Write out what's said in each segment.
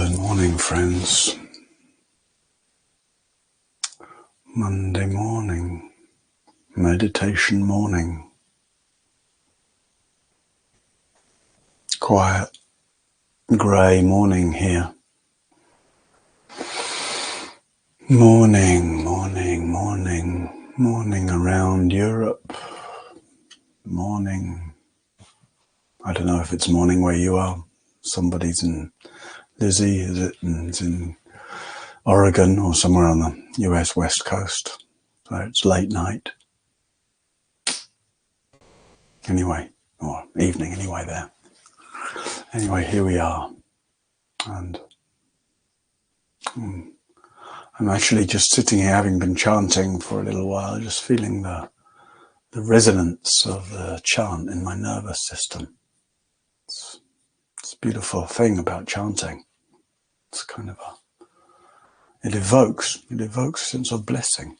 Good morning, friends. Monday morning, meditation morning. Quiet, grey morning here. Morning around Europe. Morning. I don't know if it's morning where you are. Somebody's in Lizzie, is it? It's in Oregon or somewhere on the US West Coast. So it's late night. Anyway, or evening anyway there. Anyway, here we are. And I'm actually just sitting here, having been chanting for a little while, just feeling the resonance of the chant in my nervous system. It's a beautiful thing about chanting. It's kind of it evokes a sense of blessing.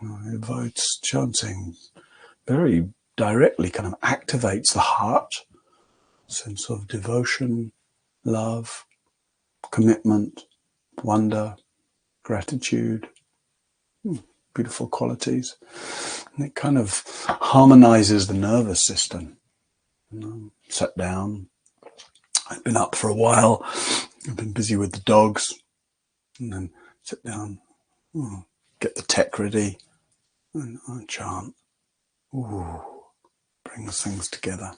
It evokes chanting very directly, kind of activates the heart, sense of devotion, love, commitment, wonder, gratitude, beautiful qualities. And it kind of harmonizes the nervous system. Sat down. I've been up for a while. I've been busy with the dogs. And then sit down, get the tech ready, and chant. Brings things together.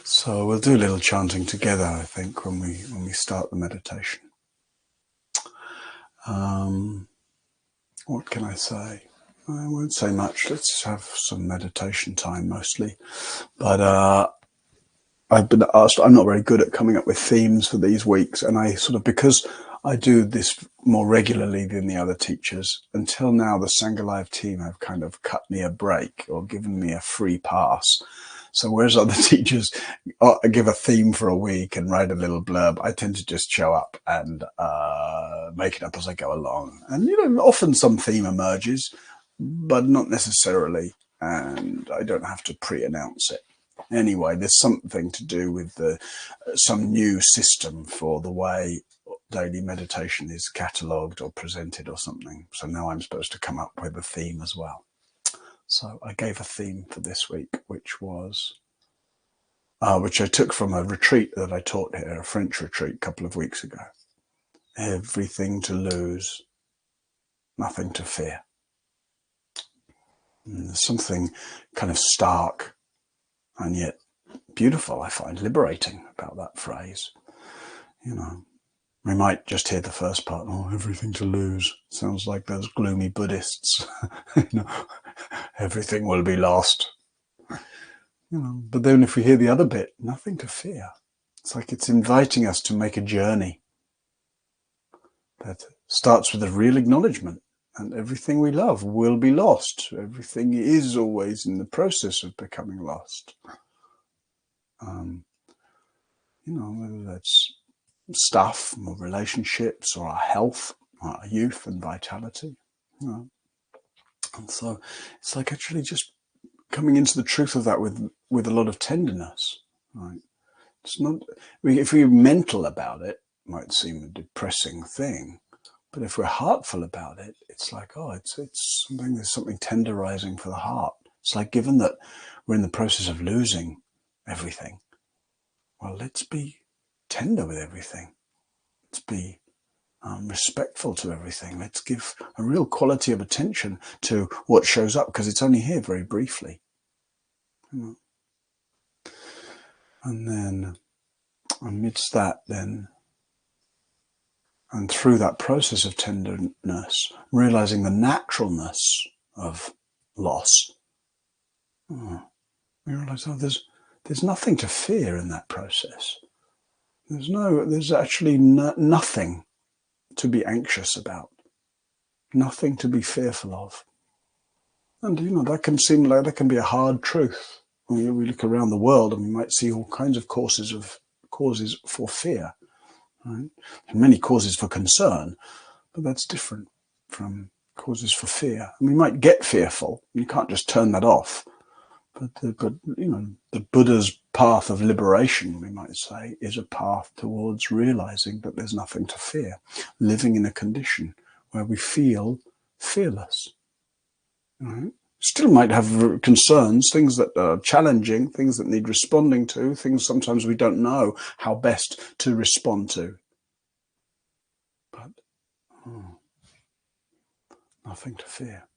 So we'll do a little chanting together, I think, when we start the meditation. What can I say? I won't say much. Let's have some meditation time mostly. But I've been asked, I'm not very good at coming up with themes for these weeks. And I sort of, because I do this more regularly than the other teachers, until now the Sangha Live team have kind of cut me a break or given me a free pass. So whereas other teachers give a theme for a week and write a little blurb, I tend to just show up and make it up as I go along. And, often some theme emerges, but not necessarily. And I don't have to pre-announce it. Anyway, there's something to do with some new system for the way daily meditation is catalogued or presented or something. So now I'm supposed to come up with a theme as well. So I gave a theme for this week, which was, which I took from a retreat that I taught here, a French retreat a couple of weeks ago. Everything to lose, nothing to fear. And there's something kind of stark and yet beautiful, I find, liberating about that phrase. We might just hear the first part, everything to lose. Sounds like those gloomy Buddhists. Everything will be lost. But then if we hear the other bit, nothing to fear. It's like it's inviting us to make a journey that starts with a real acknowledgement. And everything we love will be lost. Everything is always in the process of becoming lost. Whether that's stuff or relationships or our health, our youth and vitality. And so it's like actually just coming into the truth of that with a lot of tenderness. Right? It's not, if we're mental about it, it might seem a depressing thing. But if we're heartful about it, it's like, it's something, there's something tenderizing for the heart. It's like, given that we're in the process of losing everything, well, let's be tender with everything. Let's be respectful to everything. Let's give a real quality of attention to what shows up, because it's only here very briefly. And then amidst that then, and through that process of tenderness, realizing the naturalness of loss, we realize, there's nothing to fear in that process. There's actually nothing to be anxious about, nothing to be fearful of. And that can seem like that can be a hard truth. We look around the world and we might see all kinds of causes for fear. Right? And many causes for concern, but that's different from causes for fear. And we might get fearful. You can't just turn that off. But the Buddha's path of liberation, we might say, is a path towards realizing that there's nothing to fear, living in a condition where we feel fearless. Right? Still might have concerns, things that are challenging, things that need responding to, things sometimes we don't know how best to respond to. But nothing to fear.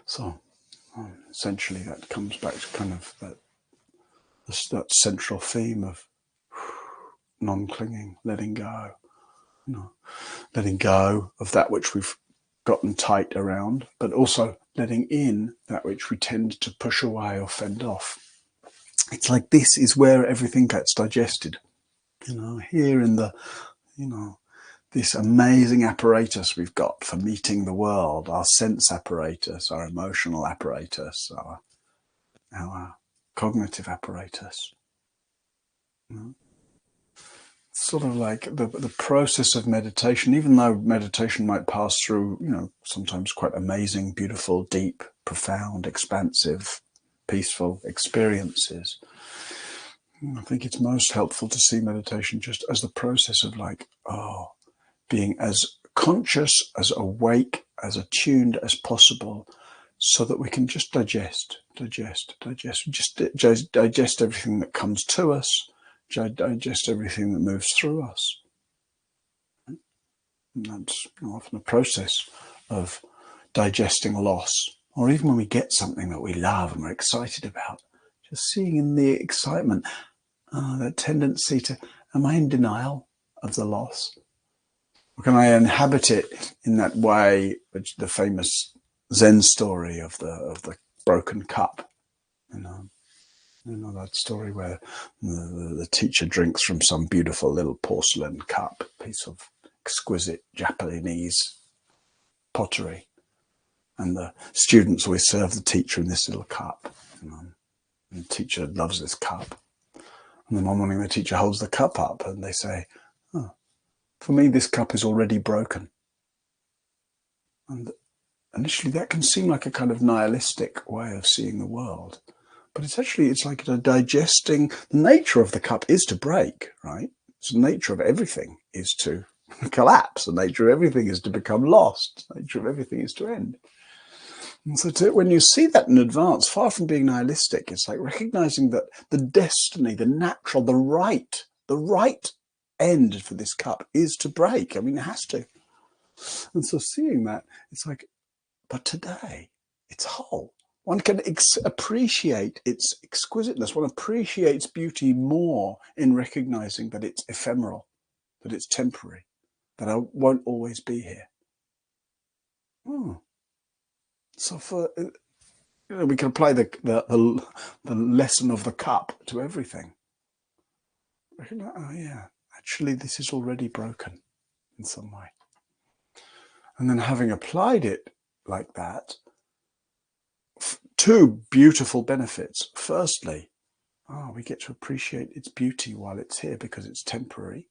So essentially that comes back to kind of that central theme of non-clinging, letting go. Letting go of that which we've gotten tight around, but also letting in that which we tend to push away or fend off. It's like this is where everything gets digested. Here in the, this amazing apparatus we've got for meeting the world, our sense apparatus, our emotional apparatus, our cognitive apparatus. Sort of like the process of meditation, even though meditation might pass through, sometimes quite amazing, beautiful, deep, profound, expansive, peaceful experiences. I think it's most helpful to see meditation just as the process of being as conscious, as awake, as attuned as possible, so that we can just digest everything that comes to us, digest everything that moves through us. And that's often a process of digesting loss, or even when we get something that we love and we're excited about, just seeing in the excitement that tendency to, am I in denial of the loss? Or can I inhabit it in that way, which the famous Zen story of the broken cup, that story where the teacher drinks from some beautiful little porcelain cup, piece of exquisite Japanese pottery, and the students always serve the teacher in this little cup. And the teacher loves this cup. And then one morning the teacher holds the cup up and they say, for me this cup is already broken. And initially that can seem like a kind of nihilistic way of seeing the world. But it's like digesting. The nature of the cup is to break, right? So the nature of everything is to collapse. The nature of everything is to become lost. The nature of everything is to end. And so when you see that in advance, far from being nihilistic, it's like recognizing that the destiny, the natural, the right end for this cup is to break. I mean, it has to. And so seeing that, it's like, but today it's whole. One can appreciate its exquisiteness. One appreciates beauty more in recognizing that it's ephemeral, that it's temporary, that I won't always be here. So we can apply the lesson of the cup to everything. Oh yeah, actually this is already broken in some way. And then having applied it like that, two beautiful benefits. Firstly, we get to appreciate its beauty while it's here because it's temporary.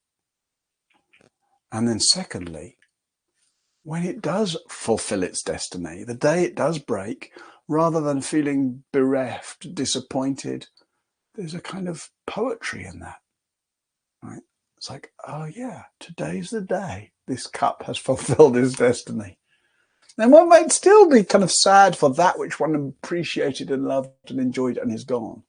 And then secondly, when it does fulfill its destiny, the day it does break, rather than feeling bereft, disappointed, there's a kind of poetry in that, right? It's like, oh yeah, today's the day this cup has fulfilled its destiny. And one might still be kind of sad for that which one appreciated and loved and enjoyed and is gone.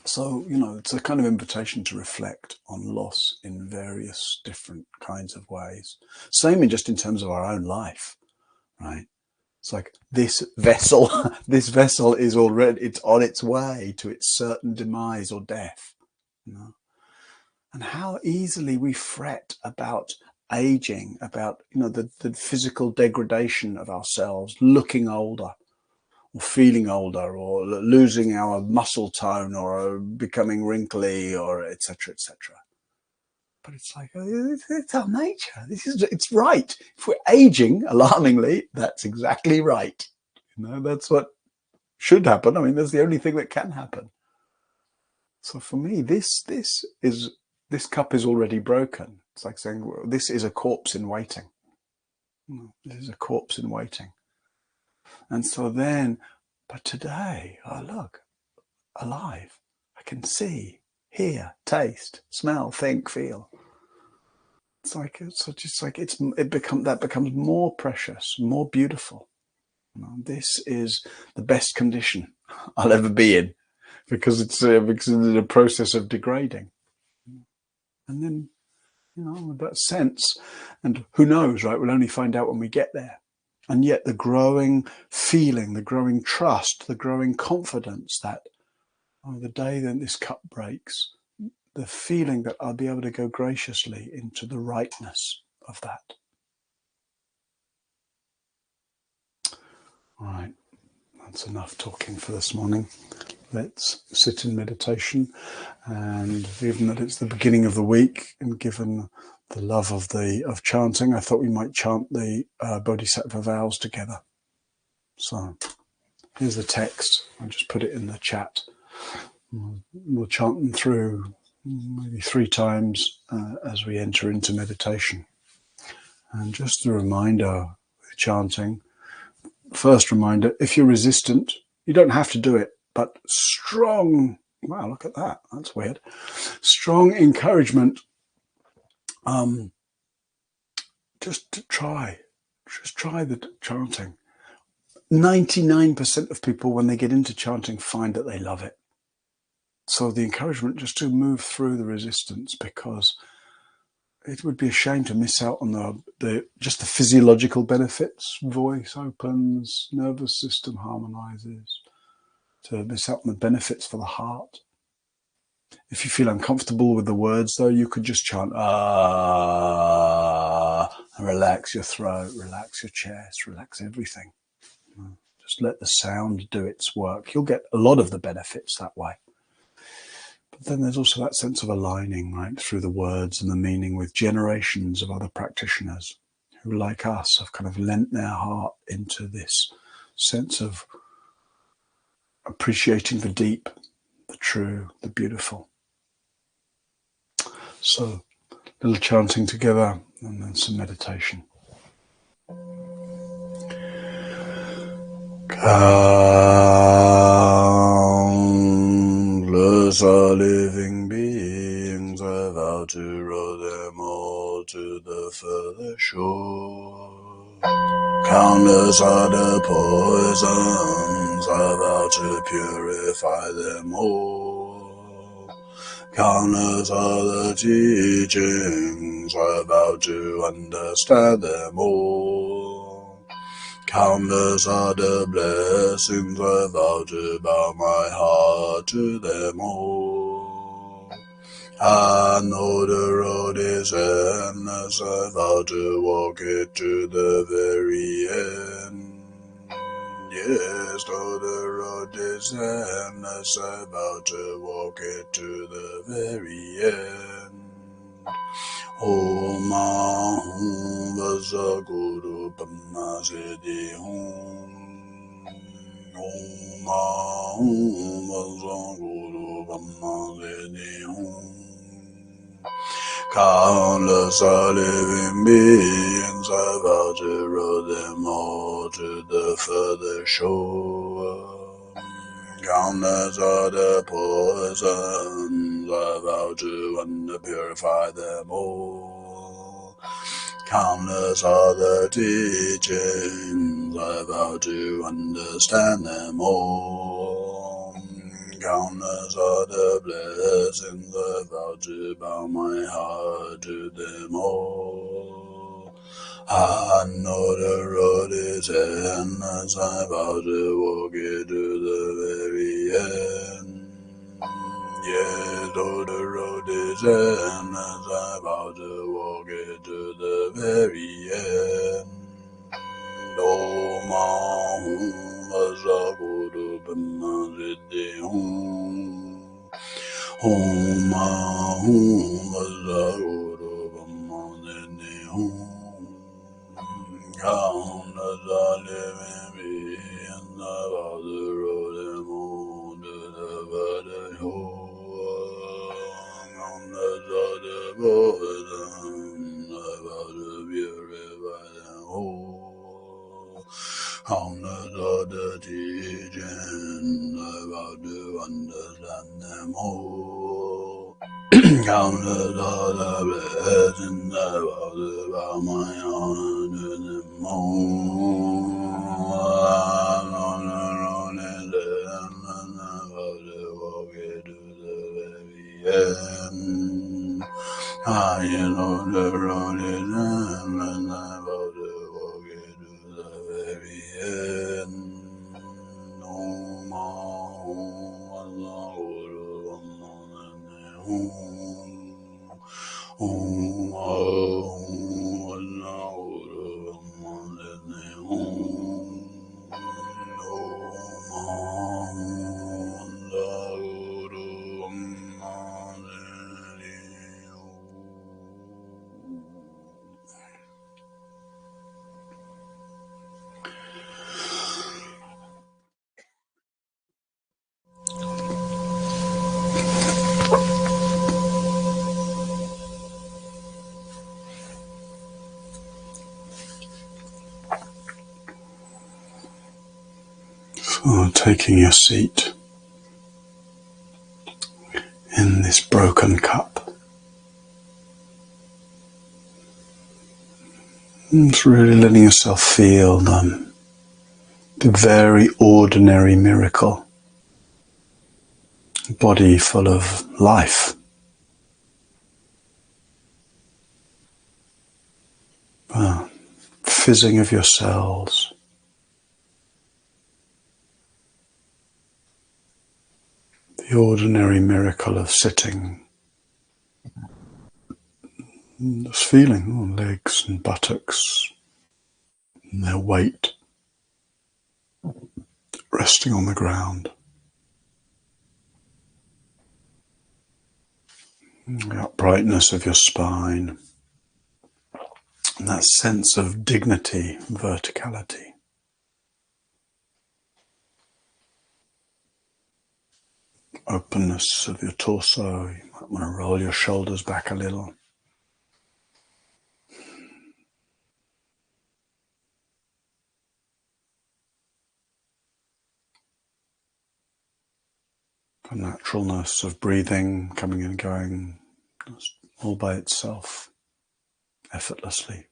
So, it's a kind of invitation to reflect on loss in various different kinds of ways. Same in terms of our own life, right? It's like this vessel is already, it's on its way to its certain demise or death, And how easily we fret about aging, about, the physical degradation of ourselves, looking older, or feeling older, or losing our muscle tone, or becoming wrinkly, or etc., etc. But it's like, it's our nature. It's right. If we're aging alarmingly, that's exactly right. That's what should happen. I mean, that's the only thing that can happen. So for me, this cup is already broken. It's like saying, well, this is a corpse in waiting. This is a corpse in waiting. And so then But today, oh look, alive. I can see, hear, taste, smell, think, feel. That becomes more precious, more beautiful. This is the best condition I'll ever be in, because it's in a process of degrading. And then, with that sense, and who knows, right? We'll only find out when we get there. And yet the growing feeling, the growing trust, the growing confidence that the day that this cup breaks, the feeling that I'll be able to go graciously into the rightness of that. All right, that's enough talking for this morning. Let's sit in meditation, and given that it's the beginning of the week, and given the love of chanting, I thought we might chant the Bodhisattva vows together. So here's the text. I'll just put it in the chat. We'll chant them through maybe 3 times as we enter into meditation. And just a reminder with chanting, first reminder, if you're resistant, you don't have to do it, but strong, wow, look at that, that's weird, strong encouragement, just try the chanting. 99% of people, when they get into chanting, find that they love it. So the encouragement just to move through the resistance, because it would be a shame to miss out on just the physiological benefits. Voice opens, nervous system harmonizes. To miss out on the benefits for the heart. If you feel uncomfortable with the words, though, you could just chant ah, and relax your throat, relax your chest, relax everything. Just let the sound do its work. You'll get a lot of the benefits that way. But then there's also that sense of aligning, right, through the words and the meaning with generations of other practitioners who, like us, have kind of lent their heart into this sense of appreciating the deep, the true, the beautiful. So, a little chanting together and then some meditation. Countless are living beings, I vow to row them all to the further shore. Countless are the poisons, I vow to purify them all. Countless are the teachings, I vow to understand them all. Countless are the blessings, I vow to bow my heart to them all. I know the road is endless, I vow to walk it to the very end. Yes, though the road is endless, I vow to walk it to the very end. Om Ahum Vasaguru Pamasidi Hum. Om Ahum Vasaguru Pamasidi Hum. Countless are living beings, I vow to row them all to the further shore. Countless are the poisons, I vow to purify them all. Countless are the teachings, I vow to understand them all. Countless are the blessings, I vow to bow my heart to them all. I know the road is endless, I vow to walk it to the very end. Yes, though the road is endless, I vow to walk it to the very end. Om Ahum Vasaguru Pamasidi Hum. Om Ahum Vasaguru Pamasidi Hum. Countless are living beings, I vow to row them all to the further shore. Countless are the poisons, I vow to purify them all. Countless are the teachings, Count the blessings and about my honor I know the road is and I'm about to walk into the very end. No more, So taking your seat in this broken cup, and just really letting yourself feel the very ordinary miracle, body full of life, fizzing of your cells, the ordinary miracle of sitting, just feeling legs and buttocks and their weight resting on the ground, the uprightness of your spine, and that sense of dignity, verticality. Openness of your torso. You might want to roll your shoulders back a little. The naturalness of breathing, coming and going, all by itself, effortlessly.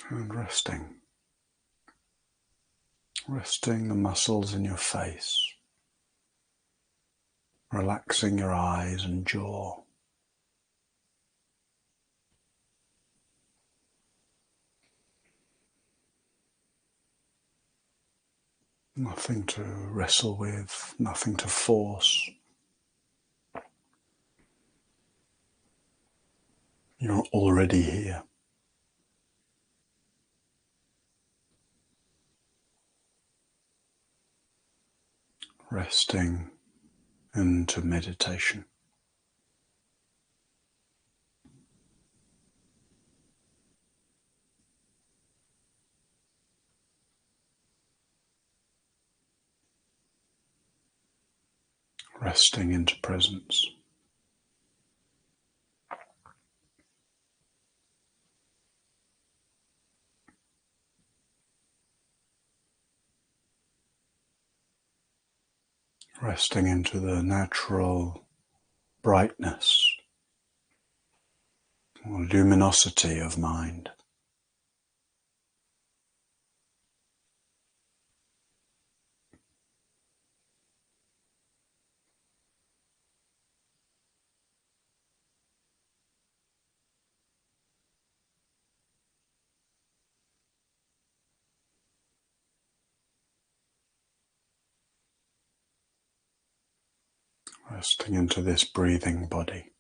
And resting. Resting the muscles in your face. Relaxing your eyes and jaw. Nothing to wrestle with, nothing to force. You're already here. Resting into meditation. Resting into presence. Resting into the natural brightness or luminosity of mind. Resting into this breathing body.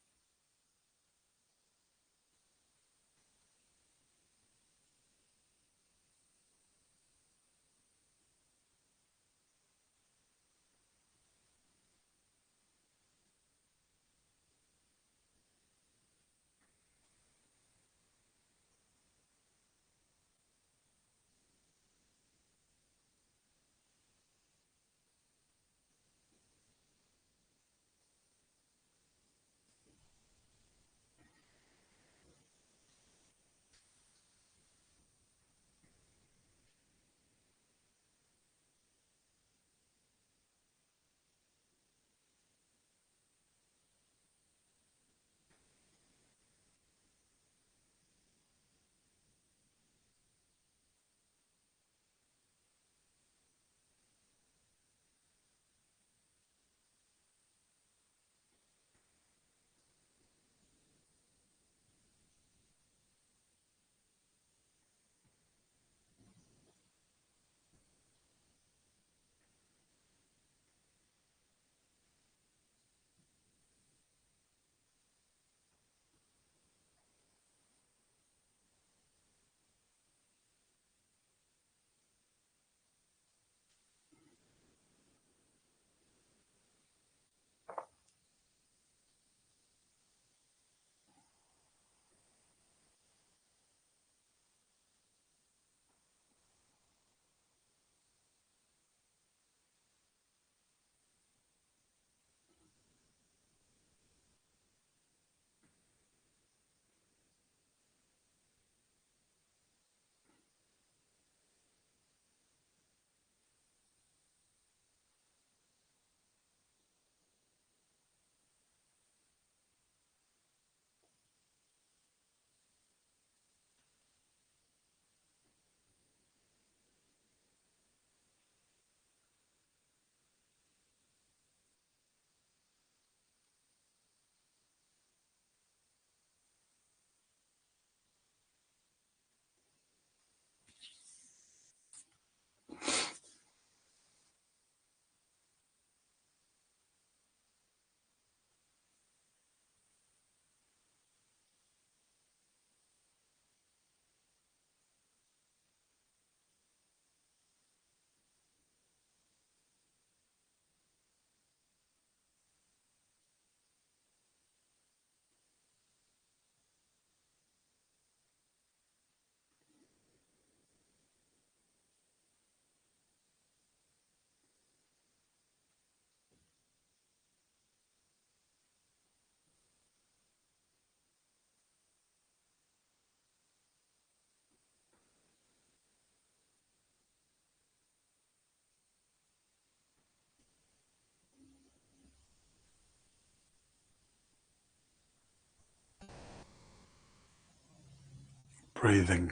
breathing.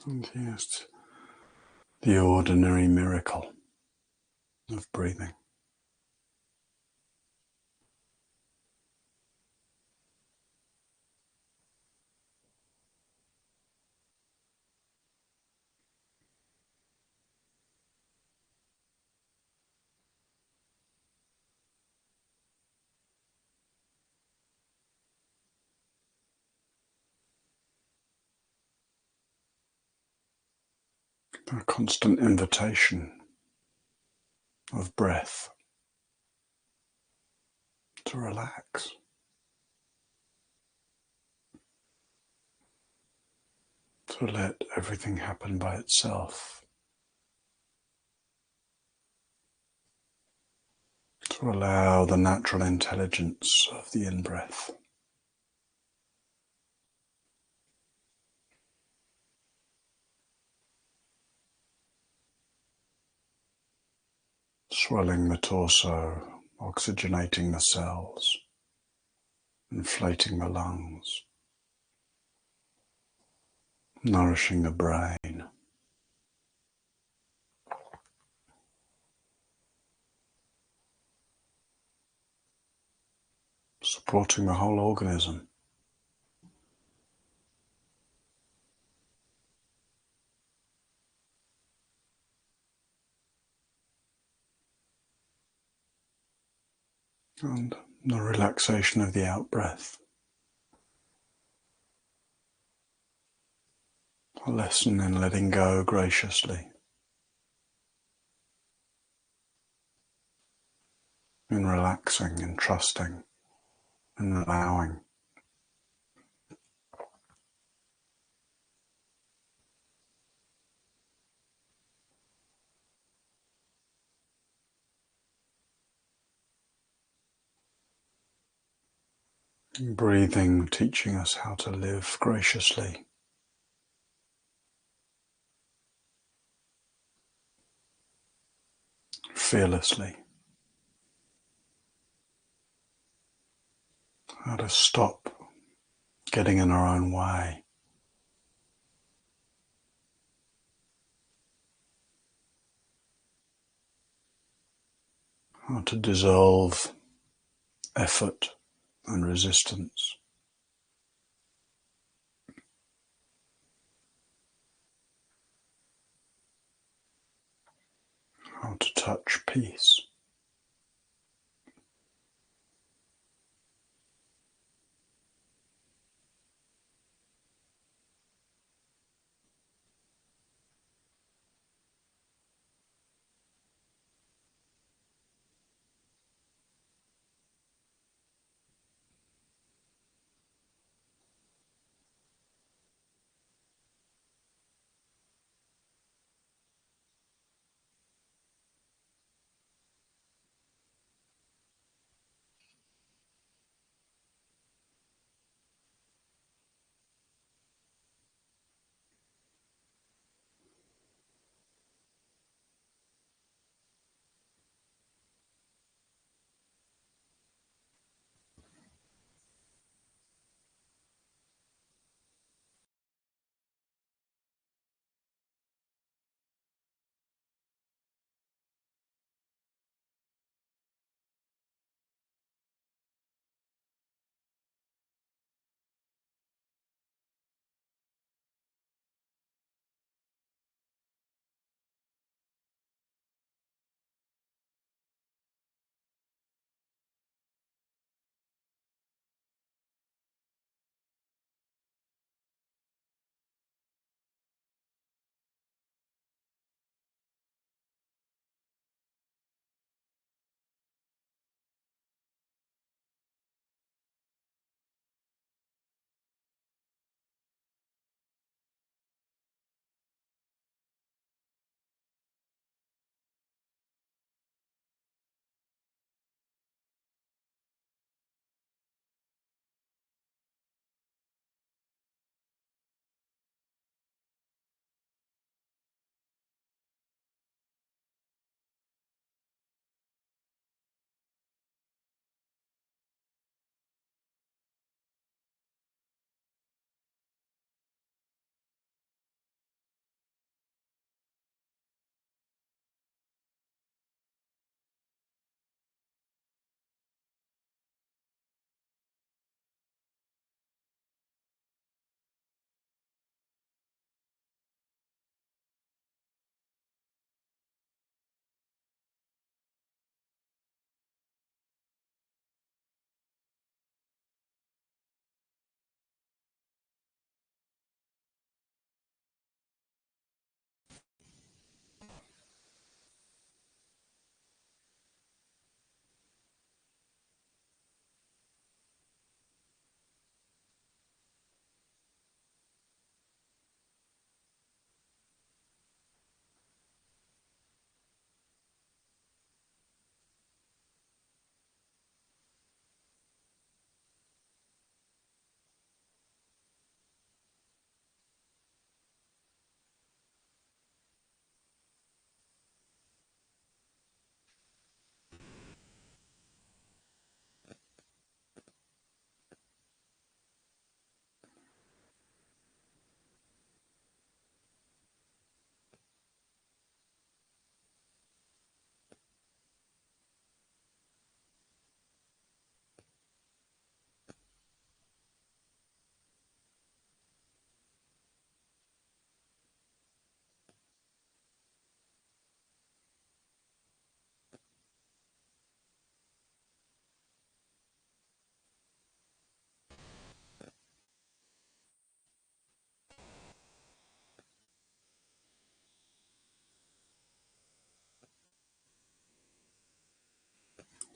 And yes, the ordinary miracle of breathing. A constant invitation of breath to relax. To let everything happen by itself. To allow the natural intelligence of the in-breath. Swelling the torso, oxygenating the cells, inflating the lungs, nourishing the brain. Supporting the whole organism. And the relaxation of the out-breath. A lesson in letting go graciously. In relaxing, in trusting, in allowing. Breathing, teaching us how to live graciously. Fearlessly. How to stop getting in our own way. How to dissolve effort and resistance. How to touch peace.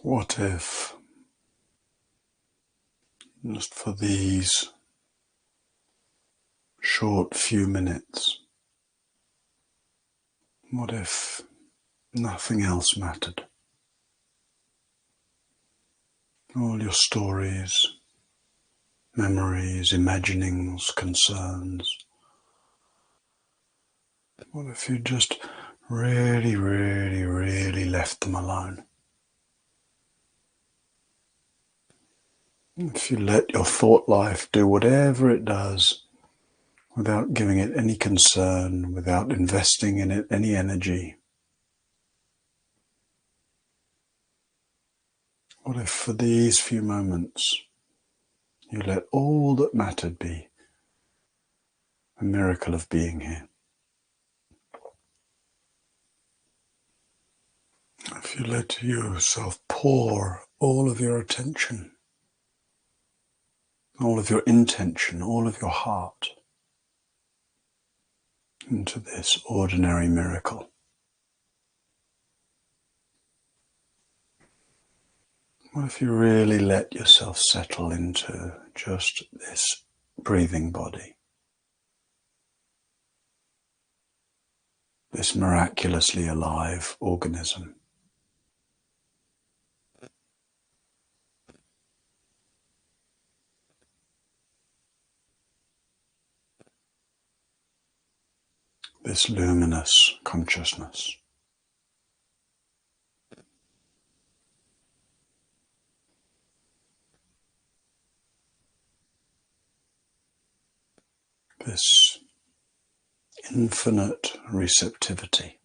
What if, just for these short few minutes, what if nothing else mattered? All your stories, memories, imaginings, concerns. What if you just really, really, really left them alone? If you let your thought life do whatever it does without giving it any concern, without investing in it any energy. What if for these few moments you let all that mattered be a miracle of being here? If you let yourself pour all of your attention, all of your intention, all of your heart into this ordinary miracle. What if you really let yourself settle into just this breathing body, this miraculously alive organism? This luminous consciousness. This infinite receptivity.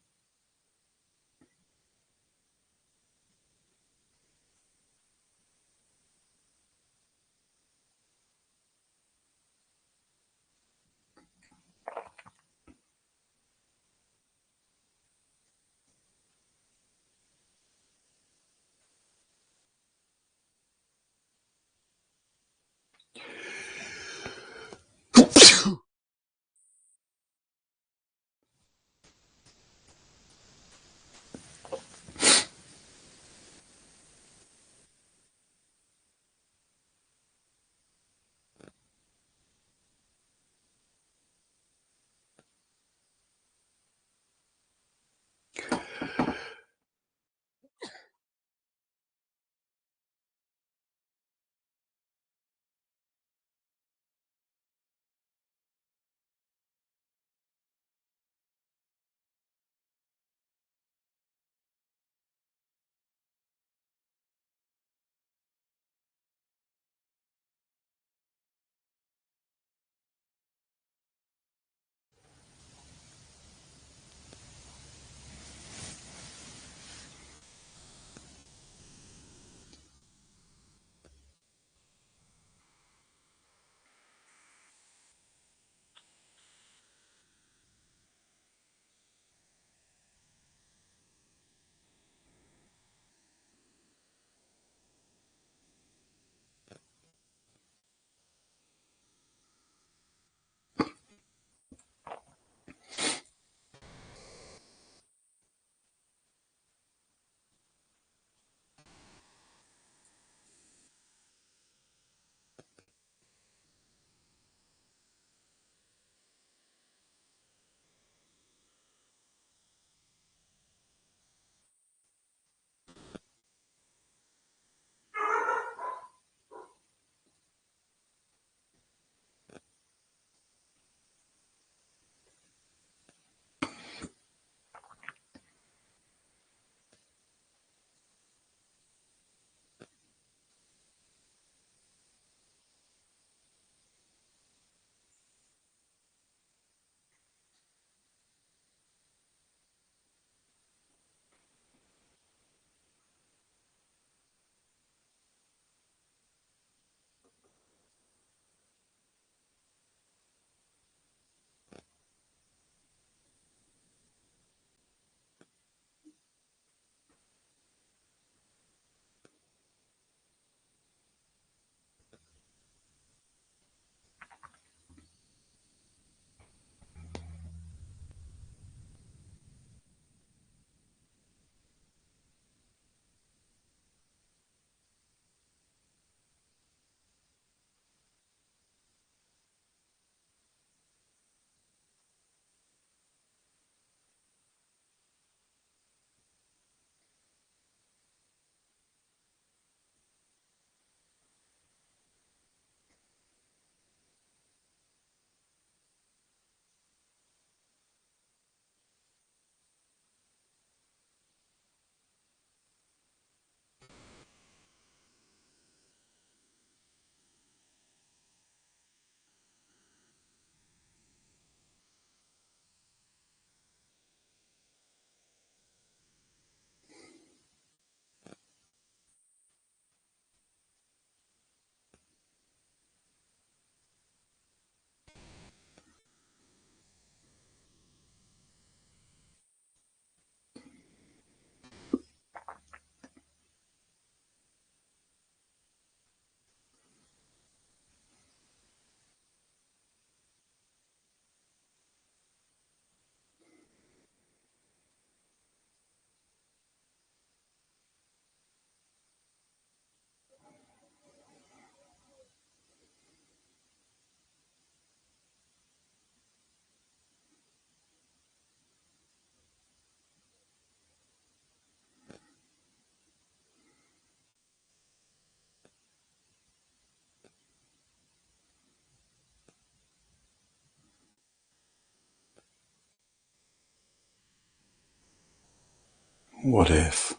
What if,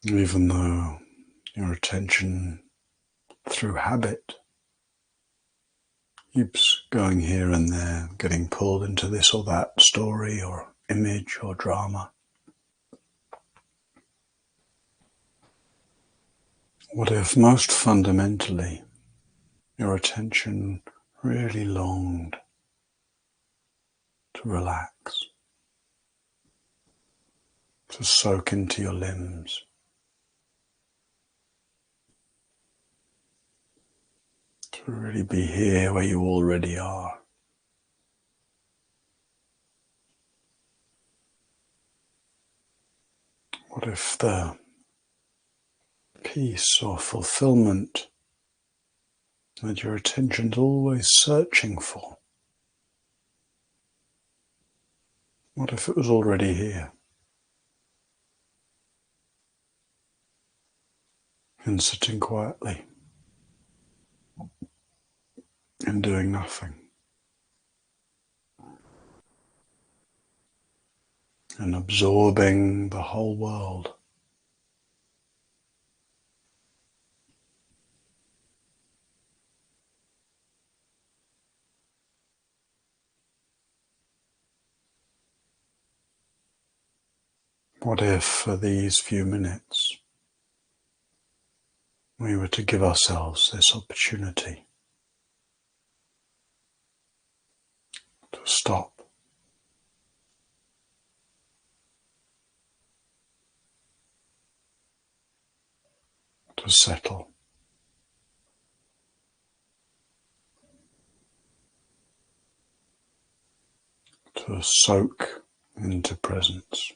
even though your attention through habit keeps going here and there, getting pulled into this or that story or image or drama, what if most fundamentally your attention really longed to relax, to soak into your limbs, to really be here where you already are? What if the peace or fulfillment that your attention's always searching for, what if it was already here and sitting quietly and doing nothing and absorbing the whole world? What if for these few minutes we were to give ourselves this opportunity to stop, to settle, to soak into presence?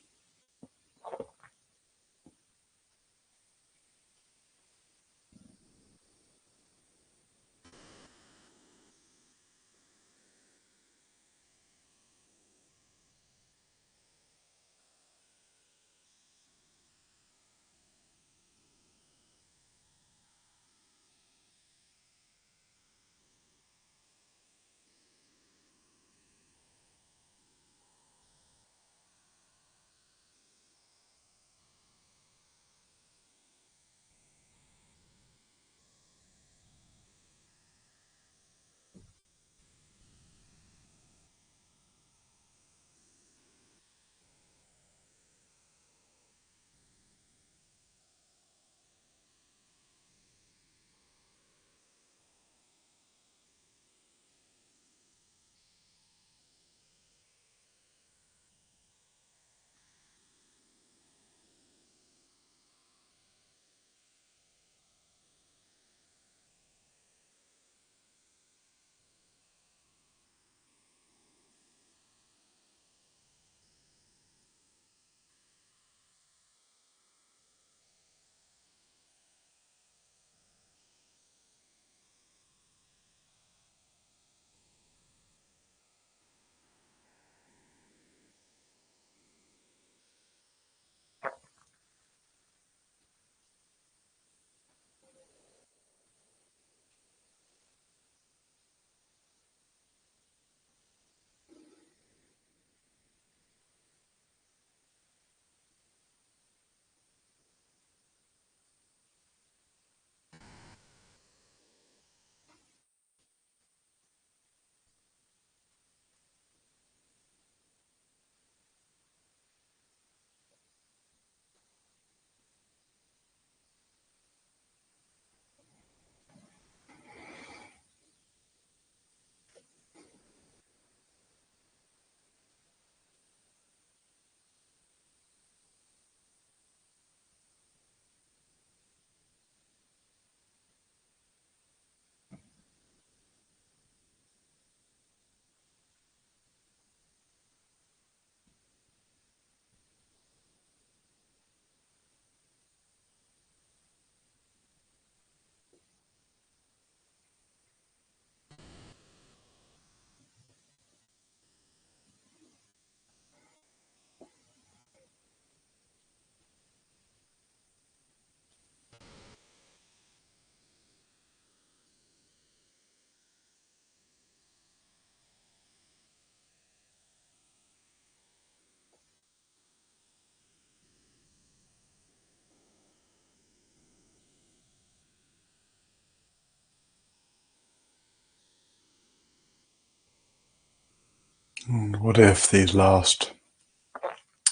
And what if these last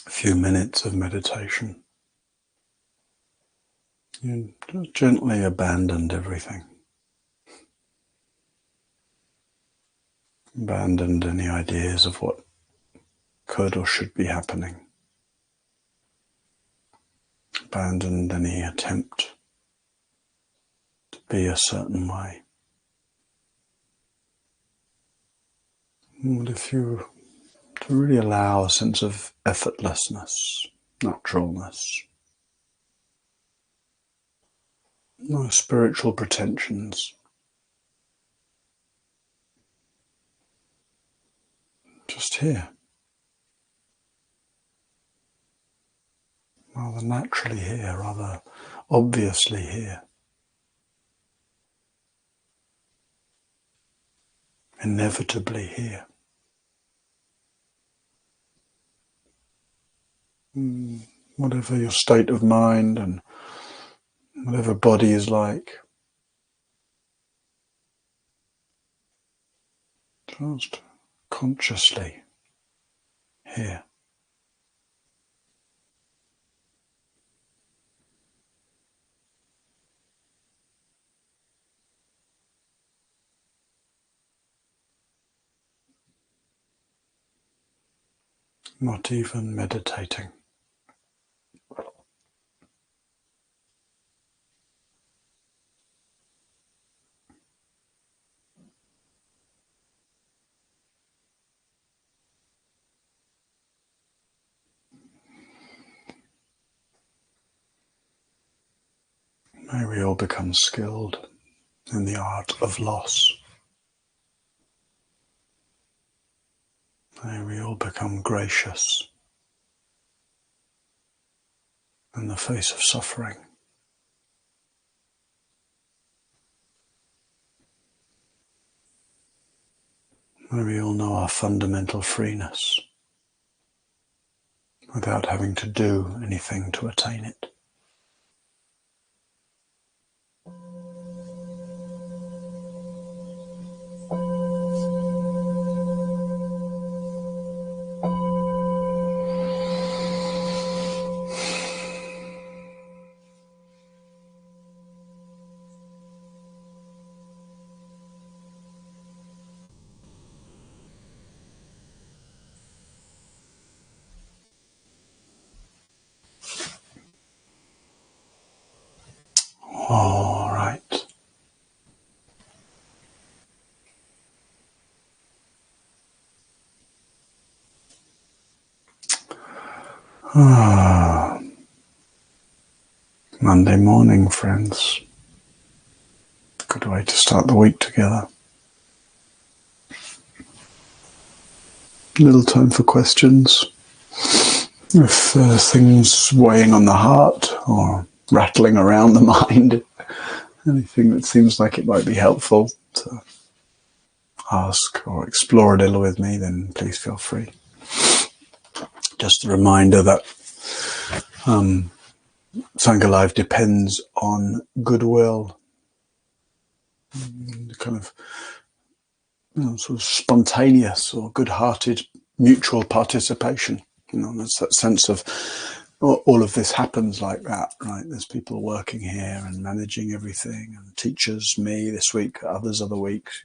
few minutes of meditation, you just gently abandoned everything? Abandoned any ideas of what could or should be happening. Abandoned any attempt to be a certain way. What if you to really allow a sense of effortlessness, naturalness, no spiritual pretensions, just here, rather naturally here, rather obviously here, inevitably here. Whatever your state of mind and whatever body is like, just consciously here. Not even meditating. May we all become skilled in the art of loss. May we all become gracious in the face of suffering. May we all know our fundamental freeness without having to do anything to attain it. All right. Monday morning, friends. Good way to start the week together. A little time for questions. If things weighing on the heart or rattling around the mind, anything that seems like it might be helpful to ask or explore a little with me, then please feel free. Just a reminder that Sangha Life depends on goodwill, kind of sort of spontaneous or good-hearted mutual participation. There's that sense of all of this happens like that, right? There's people working here and managing everything, and teachers, me this week, others other weeks,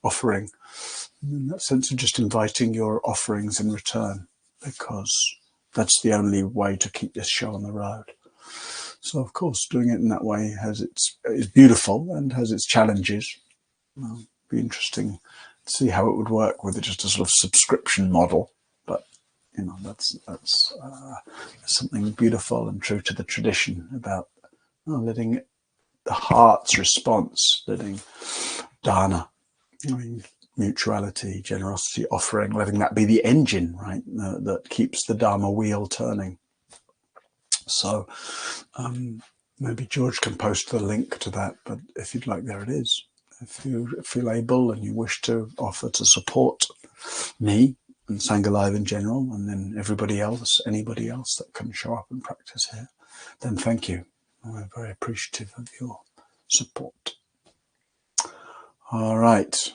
offering. And that sense of just inviting your offerings in return, because that's the only way to keep this show on the road. So, of course, doing it in that way is beautiful and has its challenges. It'll be interesting to see how it would work with just a sort of subscription model. But that's something beautiful and true to the tradition about letting the heart's response, letting dharma, mutuality, generosity, offering, letting that be the engine, right, that keeps the dharma wheel turning. So maybe George can post the link to that, but if you'd like, there it is. If you feel able and you wish to offer to support me and Sangha Live in general, and then anybody else that can show up and practice here, then thank you. I'm very appreciative of your support. All right.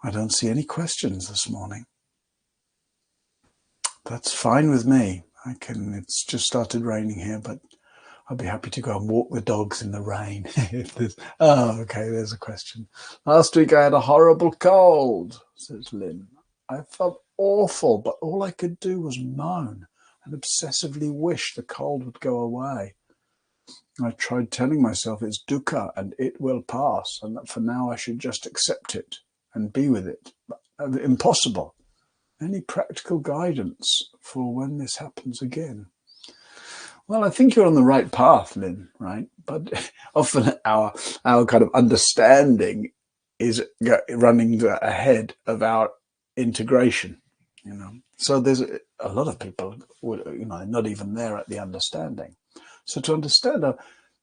I don't see any questions this morning. That's fine with me. It's just started raining here, but I'll be happy to go and walk the dogs in the rain. Okay, there's a question. Last week I had a horrible cold, says Lynn. I felt awful, but all I could do was moan and obsessively wish the cold would go away. I tried telling myself it's dukkha and it will pass, and that for now I should just accept it and be with it. But, impossible. Any practical guidance for when this happens again? Well, I think you're on the right path, Lynn, right? But often our kind of understanding is running ahead of our integration, So there's a lot of people, not even there at the understanding. So to understand,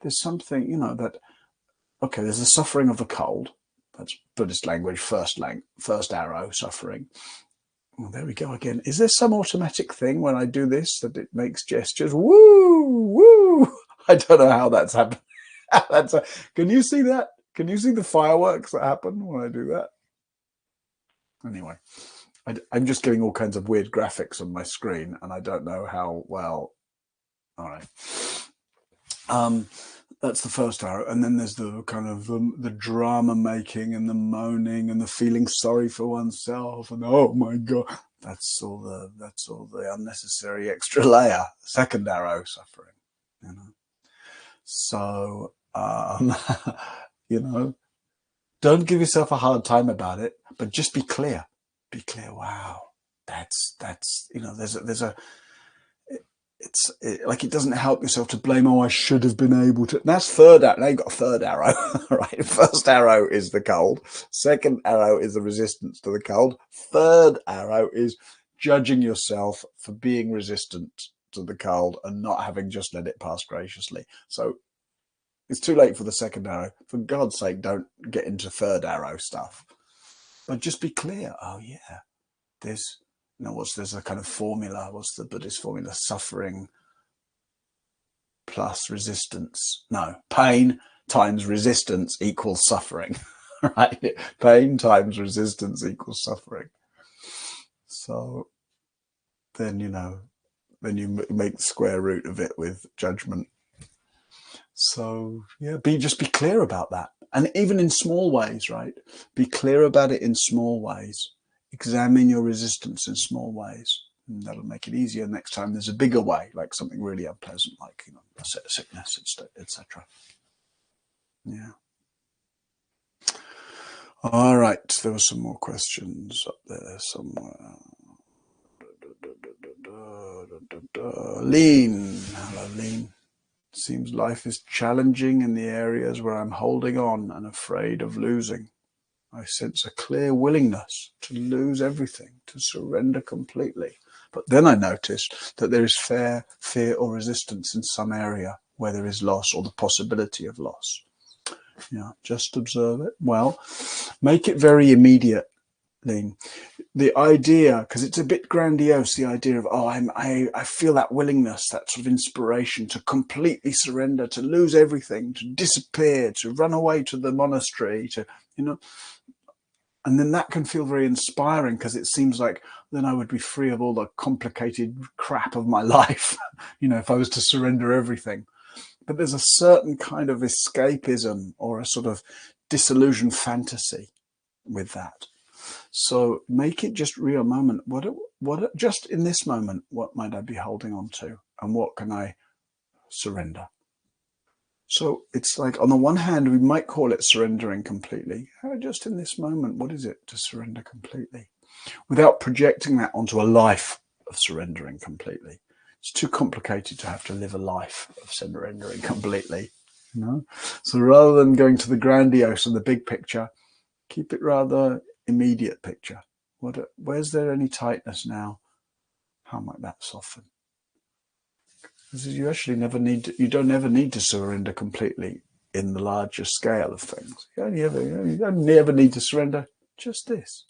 there's something, that, okay, there's the suffering of the cold. That's Buddhist language, first arrow, suffering. Well, there we go again. Is there some automatic thing when I do this that it makes gestures? Woo, woo. I don't know how that's happened. Can you see that? Can you see the fireworks that happen when I do that? Anyway, I'm just getting all kinds of weird graphics on my screen, and I don't know how well. All right. That's the first arrow, and then there's the kind of the drama making and the moaning and the feeling sorry for oneself, and oh my god, that's all the unnecessary extra layer. Second arrow, suffering. So don't give yourself a hard time about it, but just be clear. Be clear. Wow, that's there's a. It's like it doesn't help yourself to blame. Oh, I should have been able to. That's third arrow. Now you've got a third arrow, right? First arrow is the cold. Second arrow is the resistance to the cold. Third arrow is judging yourself for being resistant to the cold and not having just let it pass graciously. So it's too late for the second arrow. For God's sake, don't get into third arrow stuff. But just be clear. Oh yeah, there's a kind of formula? What's the Buddhist formula? Suffering plus resistance. No, pain times resistance equals suffering, right? Pain times resistance equals suffering. So then, then you make the square root of it with judgment. So yeah, just be clear about that. And even in small ways, right? Be clear about it in small ways. Examine your resistance in small ways, and that'll make it easier next time there's a bigger way, like something really unpleasant, like a sickness, etc. Yeah. All right, there were some more questions up there somewhere. Lean, hello, Lean. Seems life is challenging in the areas where I'm holding on and afraid of losing. I sense a clear willingness to lose everything, to surrender completely. But then I noticed that there is fear or resistance in some area where there is loss or the possibility of loss. Yeah, just observe it. Well, make it very immediate, Lean. The idea, because it's a bit grandiose, the idea of, I feel that willingness, that sort of inspiration to completely surrender, to lose everything, to disappear, to run away to the monastery, to, and then that can feel very inspiring because it seems like then I would be free of all the complicated crap of my life, if I was to surrender everything. But there's a certain kind of escapism or a sort of disillusioned fantasy with that. So make it just real moment. What just in this moment, what might I be holding on to, and what can I surrender? So it's like, on the one hand, we might call it surrendering completely. Just in this moment, what is it to surrender completely? Without projecting that onto a life of surrendering completely. It's too complicated to have to live a life of surrendering completely. So rather than going to the grandiose and the big picture, keep it rather immediate picture. Where's there any tightness now? How might that soften? You actually you don't ever need to surrender completely in the larger scale of things. You only ever need to surrender just this,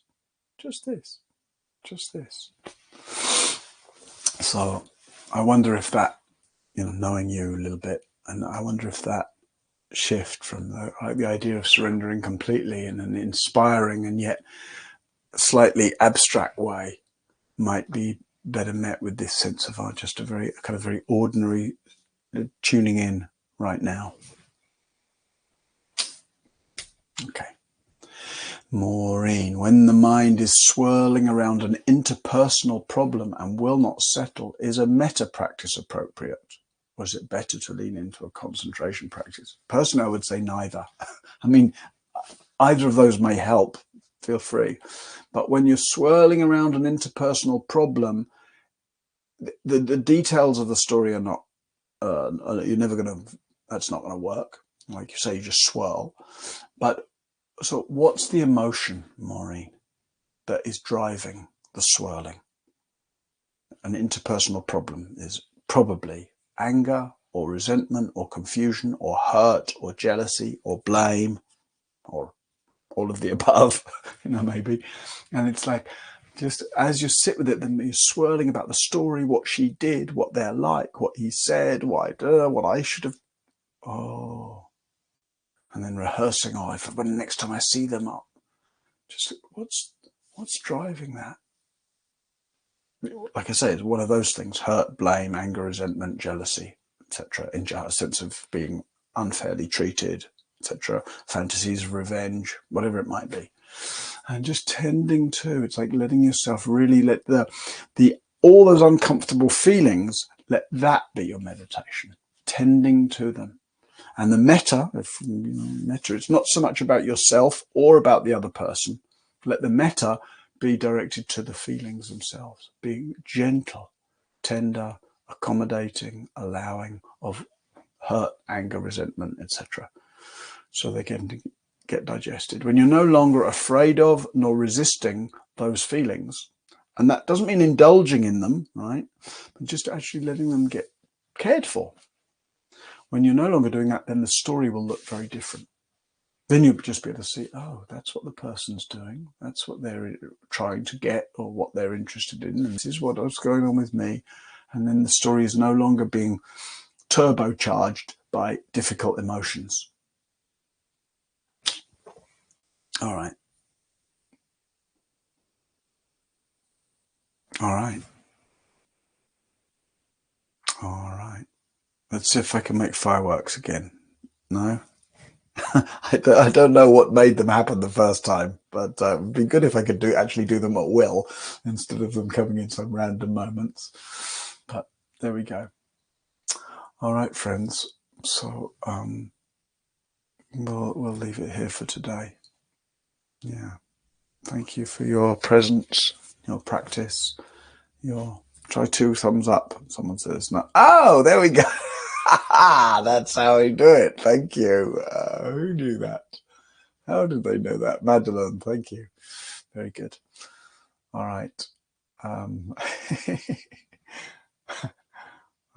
just this, just this. So I wonder if that, knowing you a little bit, and I wonder if that shift from the idea of surrendering completely and an inspiring and yet slightly abstract way might be better met with this sense of just a very ordinary tuning in right now. Okay. Maureen, when the mind is swirling around an interpersonal problem and will not settle, is a metta practice appropriate? Or is it better to lean into a concentration practice? Personally, I would say neither. I mean, either of those may help, feel free. But when you're swirling around an interpersonal problem, the details of the story are not, you're never going to, that's not going to work. Like you say, you just swirl. But so what's the emotion, Maureen, that is driving the swirling? An interpersonal problem is probably anger or resentment or confusion or hurt or jealousy or blame or all of the above, maybe. And it's like, just as you sit with it, then you're swirling about the story, what she did, what they're like, what he said, what I should have. Oh, and then rehearsing. When next time I see them, just what's driving that? Like I say, it's one of those things: hurt, blame, anger, resentment, jealousy, etc. In a sense of being unfairly treated, etc. Fantasies of revenge, whatever it might be. And just tending to, it's like letting yourself really let all those uncomfortable feelings, let that be your meditation, tending to them. And the metta, it's not so much about yourself or about the other person. Let the metta be directed to the feelings themselves, being gentle, tender, accommodating, allowing of hurt, anger, resentment, etc. So they can get digested. When you're no longer afraid of nor resisting those feelings, and that doesn't mean indulging in them, right? But just actually letting them get cared for. When you're no longer doing that, then the story will look very different. Then you'll just be able to see, oh, that's what the person's doing. That's what they're trying to get or what they're interested in. And this is what's going on with me. And then the story is no longer being turbocharged by difficult emotions. All right. All right. All right. Let's see if I can make fireworks again. No? I don't know what made them happen the first time, but it would be good if I could actually do them at will instead of them coming in some random moments. But there we go. All right, friends. So we'll leave it here for today. Yeah. Thank you for your presence, your practice, try 2 thumbs up. Someone says no. Oh, there we go. That's how we do it. Thank you. Who knew that? How did they know that? Madeline, thank you. Very good. All right. All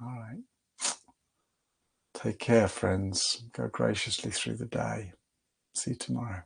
right. Take care, friends. Go graciously through the day. See you tomorrow.